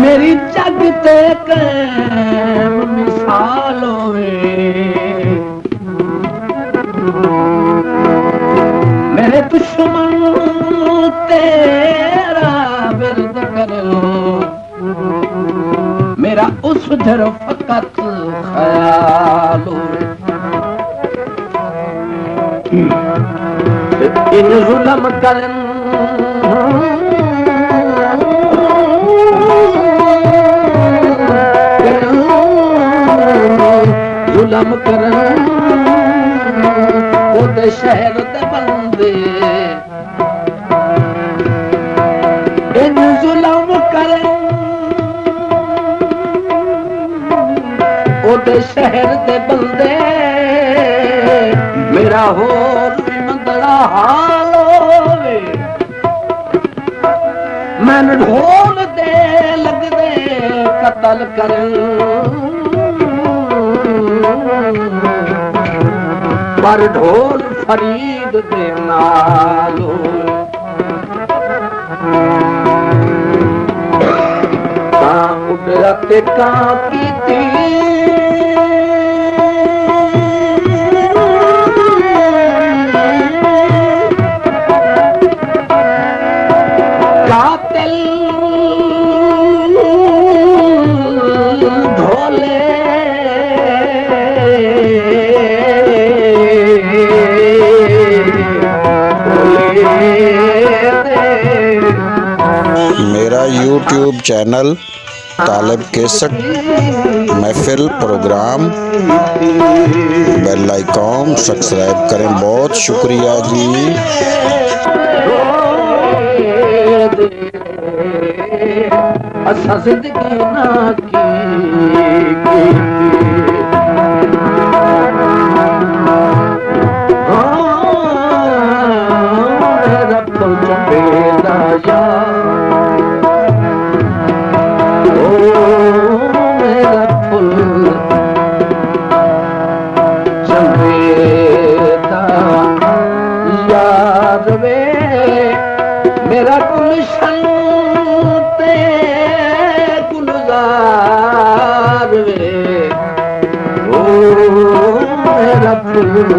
मेरी जगते कैम मिसाल होवे, मेरे दुश्मन तेरा विरद करे, मेरा उस दर फकत ख्याल होवे। इन जुल्म करन जुल्म करन ओदे शहर दे बंदे, इन जुल्म करन ओदे शहर दे बंदे, मेरा होर भी मंदड़ा हाल होवे। मैनू ढोल दे लगदे कतल करन, पर ढोल फरीद दे नाल तां उडरत कां कीती, कातिल ढोले मेरा YouTube चैनल तालिब केसट महफिल प्रोग्राम बेल आइकॉन सब्सक्राइब करें। बहुत शुक्रिया जी। असा जिंदगी ना की मेरा गुलशन ते गुलजार वे, ओ मेरा फूल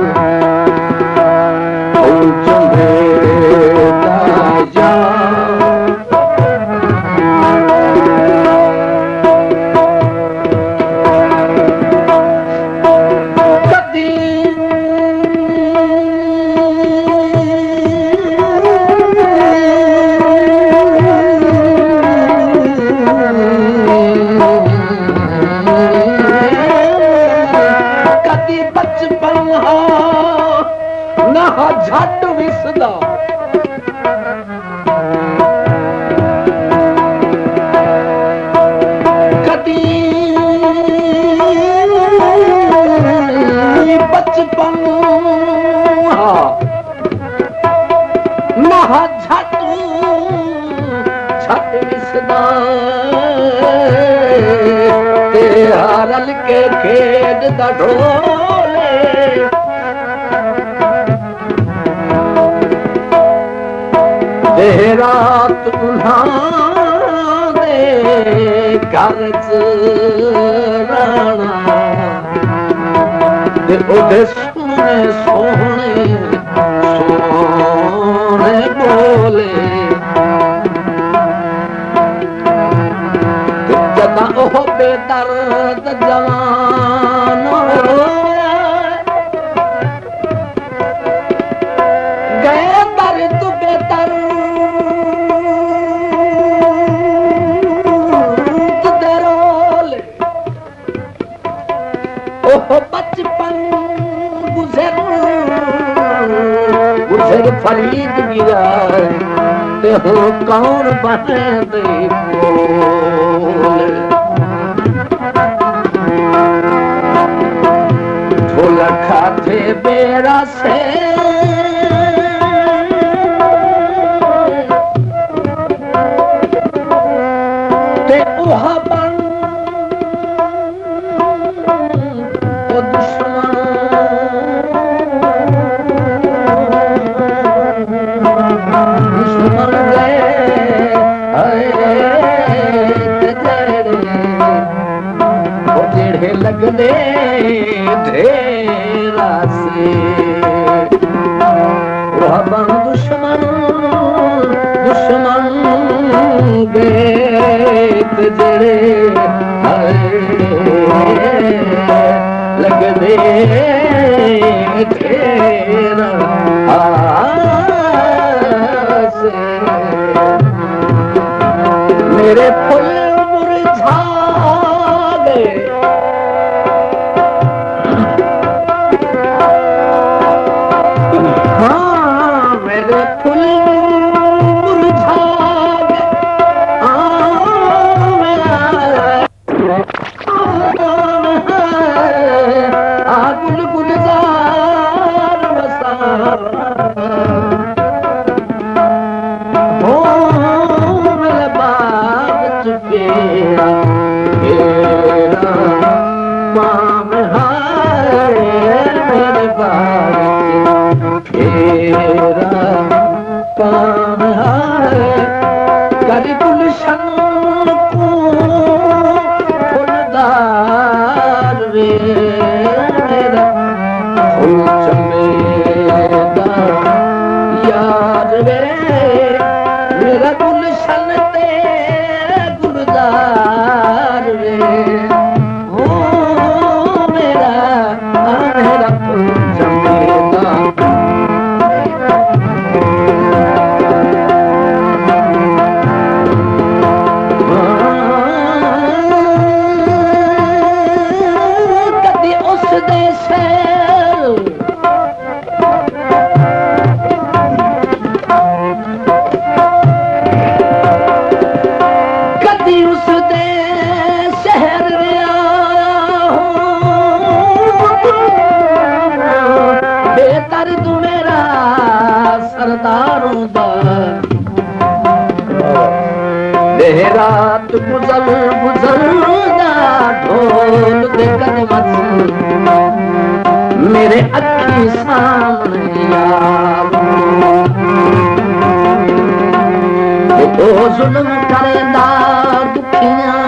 चंदेता जा। झट विसदा कदी बचपन ना झट झट विसदा तेरा रल के खेड दा ढोले रात उन्हां दे घर च राणा ते ओदे सोने सोने सोने बोले जदा ओह बेदर्द जवान हो बचपन गुजर गुजर फरीद गिरा ते हो कौन बने दे बोल झोला खाते बेरा से ते उहा बन ओ दुश्मन दुश्मन गए ओ जेड़े लगने ढेरा से उहा बन दुश्मन दुश्मन गए जेड़े लगदे तेरा आस मेरे फूल मुरझा गए हाँ मेरे फूल रात गुजर गुजर ढोल दे कदमत मेरे अखी सामने यार ओ जुल्म करेंदा दुखियां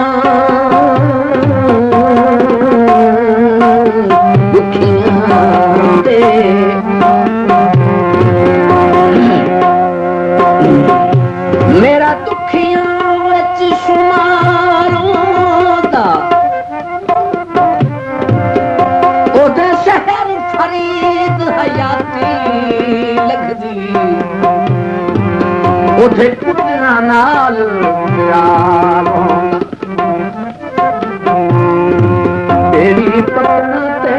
दुखियां ते मेरा दुखियां उठे पुतना नाल प्यार तेरी पतन ते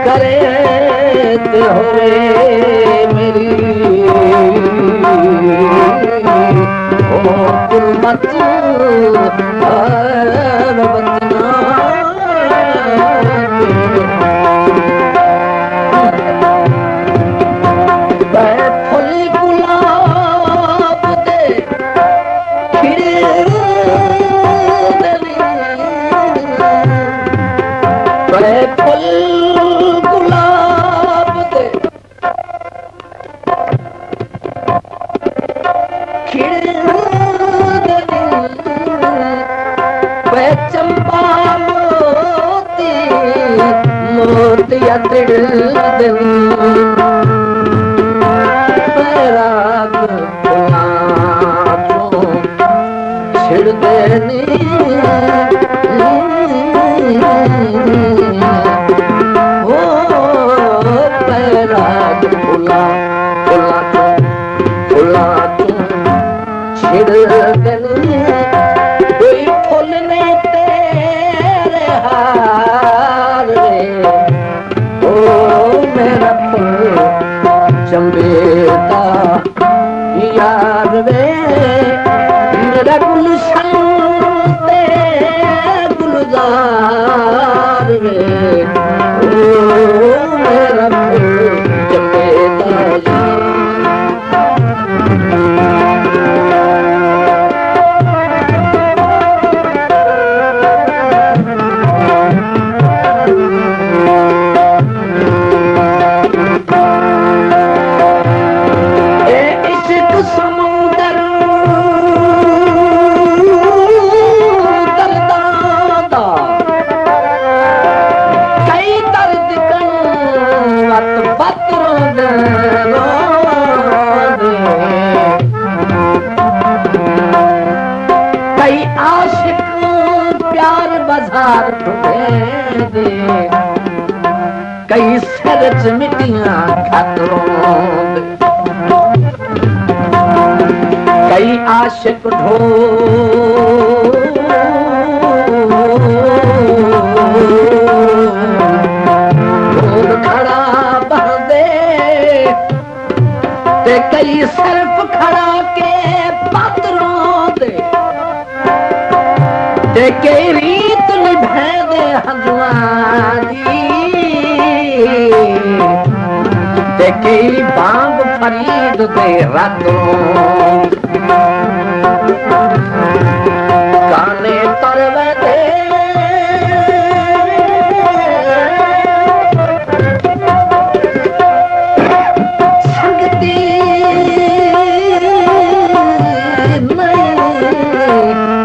करे होवे मेरी ओ कुर्बत फुल या तिड़दन पैराग फुलां चों छिड़दे नी ओ पैराग फुलां चों छिड़दे नी कोई फुल ने तेरे हार रे ओ मेरा फुल चंबेता यार वे मेरा गुलशन ते गुलजार वे ओ मेरा फुल चंबेता यार कई आशिक प्यार बाजार दे कई सिर च मिट्टियां खातरों कई आशिक ढोल खड़ा बहदे ते कई सिर्फ खड़ा के पात्रों दे ते कई रीत निभे दे हजवानी ते कई बांग फरीद दे रातों काने तरवे दे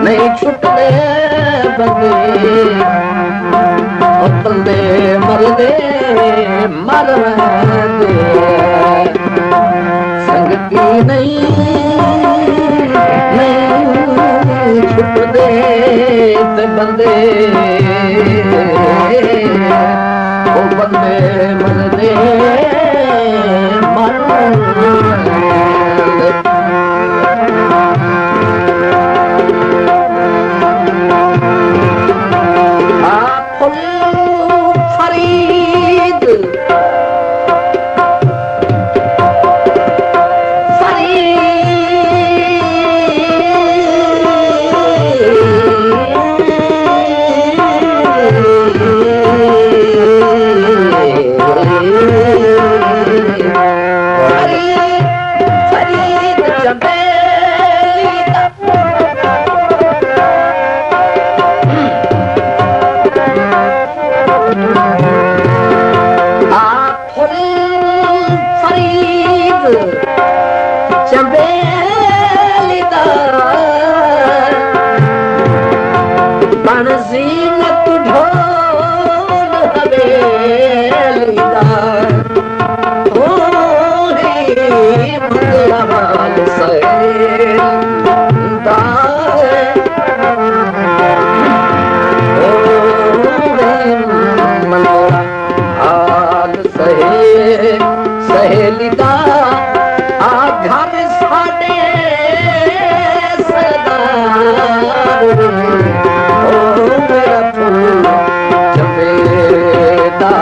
नहीं छुटते बंदे मरदे मर दे संगती नहीं छुटते बंदे ओ बंदे मरदे मर सहेली दा आ घर साडे सरदार ओ मेरा फूल चंबेदा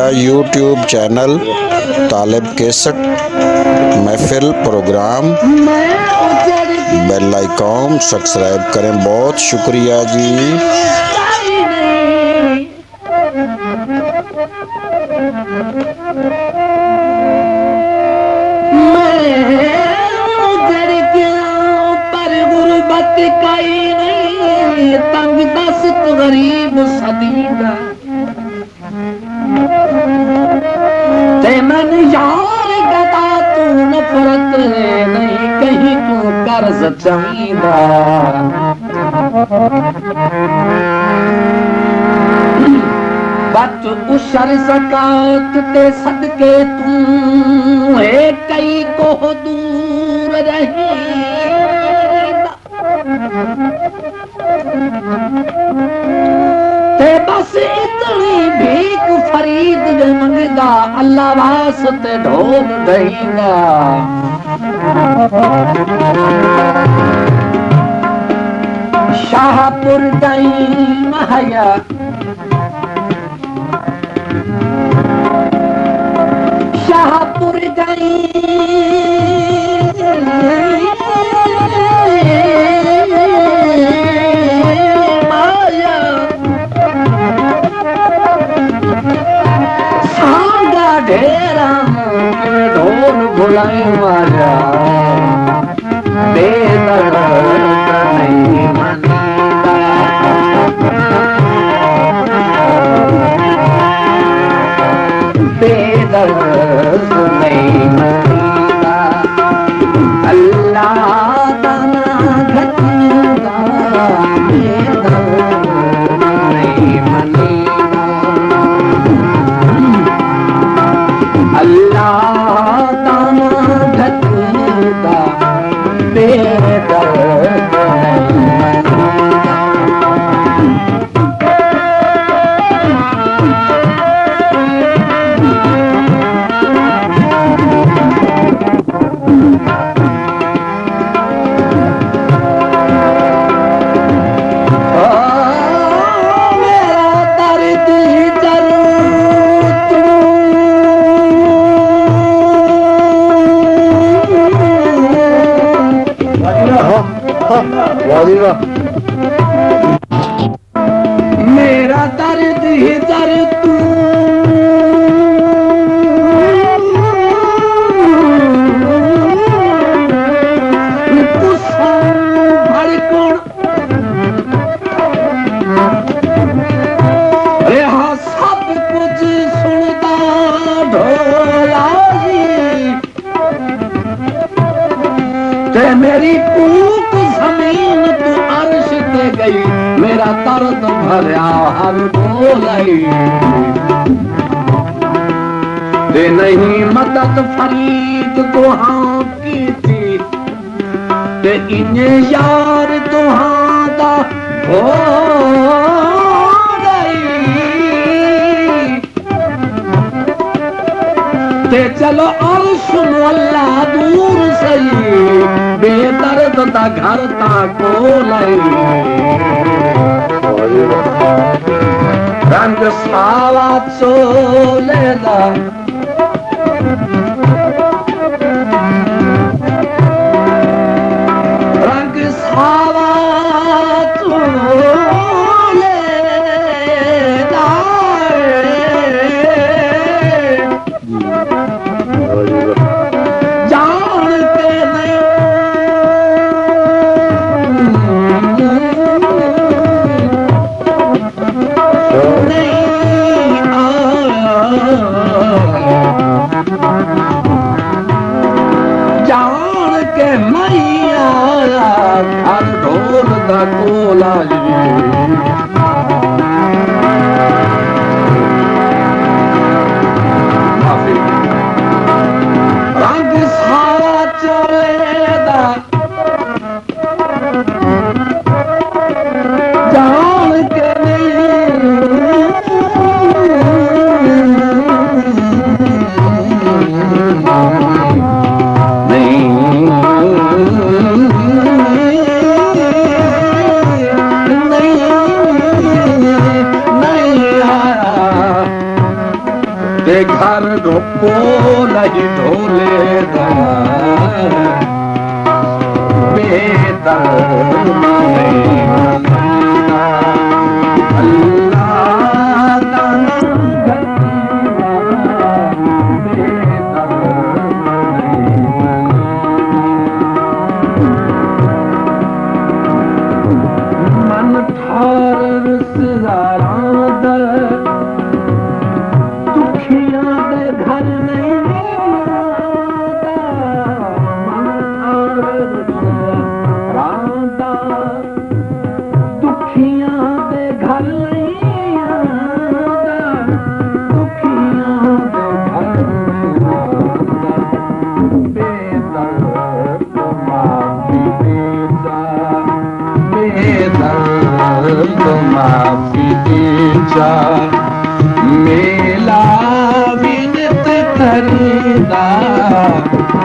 मेरा YouTube चैनल तालिब केसट महफिल प्रोग्राम मैं उजड़ के बेल आइकॉन सब्सक्राइब करें। बहुत शुक्रिया जी। आई नहीं। मैं उजड़ गया पर गुर्बत काई नहीं, तंग दस्त गरीब सदीदा ते मन यार गदा तू नफरत नहीं, कहीं तू कर्ज चाहीदा। बच उशर ज़कात ते सदके तू है कई को दूर रही, ते बस इतनी भीख फरीद जे मंगदा, अल्लाह वास्ते ढोल दईंदा। शाहपुर दई महया शाहपुर गई माया, सांगा ढेरा ढोल भुलाई माया, बेदर्द नहीं मनता। बेदर्द नहीं मनता, अल्लाह ताला घटदा, बेदर्द नहीं मनता, अल्लाह ताला घटदा, बेदर्द नहीं मनता। मेरा दर्द ही दर्द तू, गुस्सा भड़कण रहा, सब कुछ सुनता ढोला जी, ते मेरी कूक जमीन तू अर्श ते गई, मेरा दर्द भरया हर बोलाई, ते नहीं मदद फरीद तुहां की थी, ते इन्हें यार तुहां दा हो गई, ते चलो अर्श अल्लाह दूर सही, बेदर्द दा घर ता कोलाई। रंग सावा चोले दा रंग सावा चोले दा, जान के जान के नहीं आया घर ढोल दा कोला रंग सारा चले दा, जान के नहीं ते घर ढोको नहीं ढोले बेदर्द नहीं मनाना अल्लाह ताला मेला विनत करीदा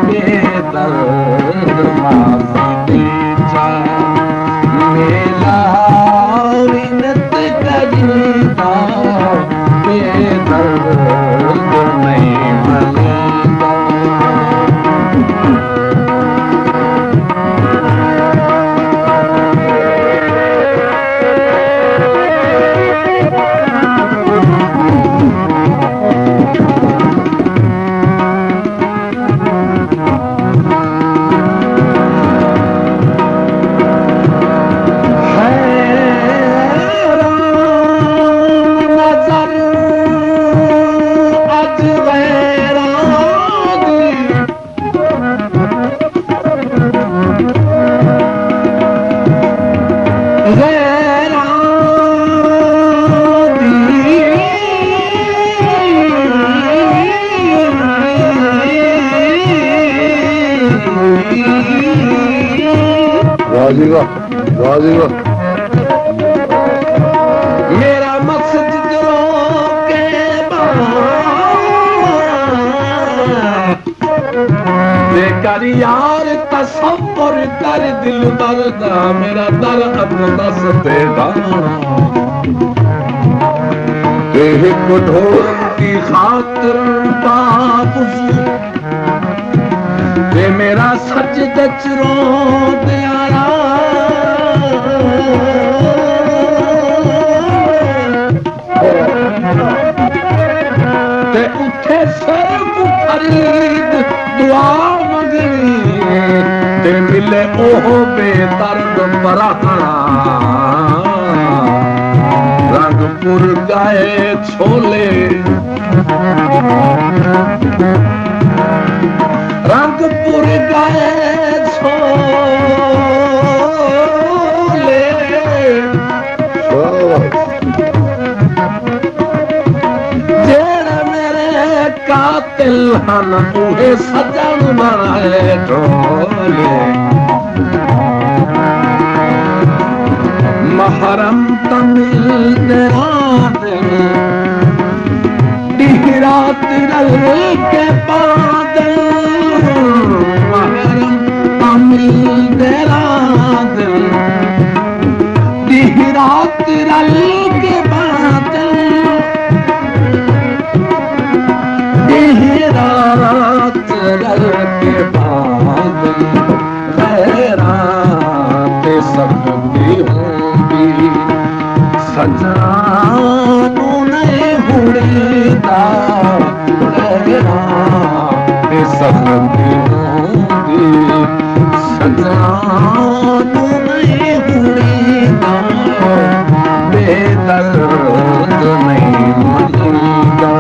बेदर्द माफी जा मेला विनत करीदा बेदर्द नहीं मनीदा मेरा मकसद दिलों के बेकार यार तसव्वुर कर दिल दर्दा मेरा दर अब्दस बेदा एक ढोल की खातिर बाबू मेरा सच दचरो दयारा ते उठे सब फरीद दुआ मंगनी ते मिले ओह बेदर्द बरहना रंगपुर गाए छोले रंगपुर गाए छोले जेड़े मेरे कातिल हन उहे सजन बनाए ढोले महरम तमिल रात रल के बादल महरम तमिल रात रल के बादल रात रल के बादल रात सबकी होंगी सजानू नहीं हुड़ीदा सबकी होंगी सजानू नहीं हुड़ीदा बेदर्द नहीं मनीदा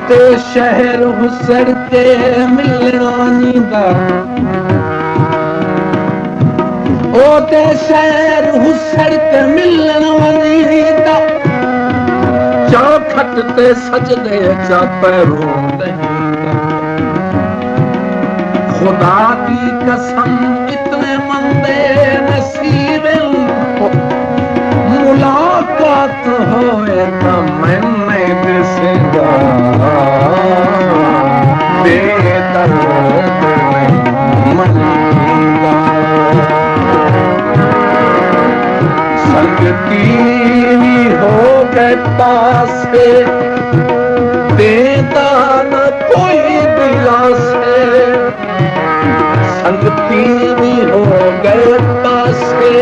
ते शहर हुसर ते मिलना नींदा ओ ते शहर हुसर ते मिलना नींदा चौखट ते सजदे चा पैरों नहीं खुदा की कसम इतने मंदे न होए तो मैंने दिसदा बेदर्द नहीं मनीदा संगती हो गए पासे देता न कोई दिलासे संगती हो गए पासे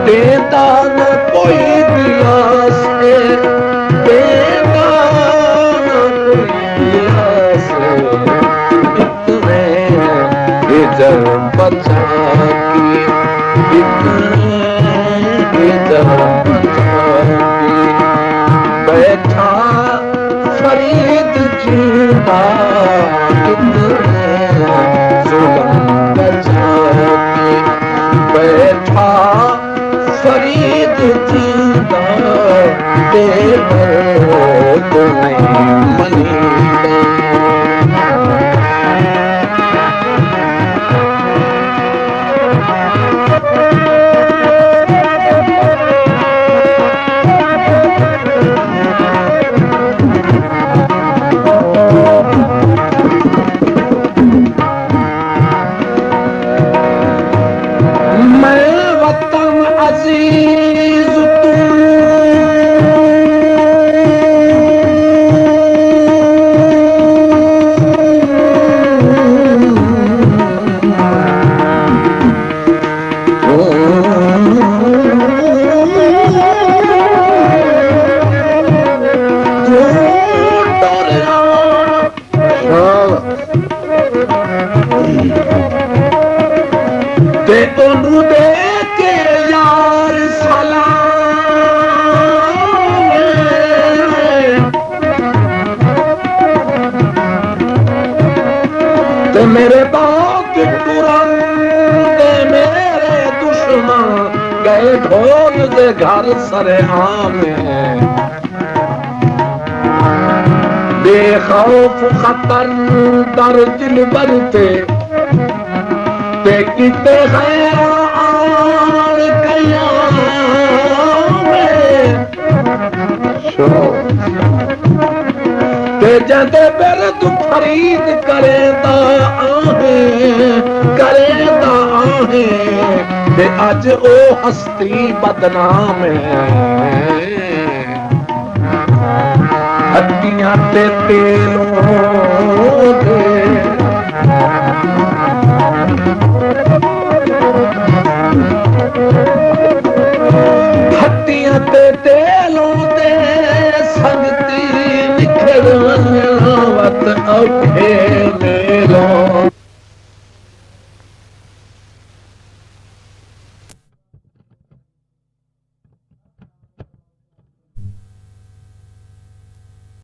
देता न कोई दिलासे देता न कोई दिलासे इतने हिजर बचा की इतने हिजर बचा की बैठा फरीद जीता कितने जुल्म बचा के बैठा फरीद जीता बेदर्द नहीं मनीदा ते ओनू दे के यार सलाम ते मेरे बाग कुरान दे मेरे दुश्मन गए ढोल दे घर सरे आमे बेखौफ खतर दर दिल बरते ते किते खैर ते जदे पर तू फरीद करेंदा आहे ते अज ओ हस्ती बदनाम है हड्डियां ते तेलों दे हड्डियां ते तेलों दे संगती निखर वत औखे मेलों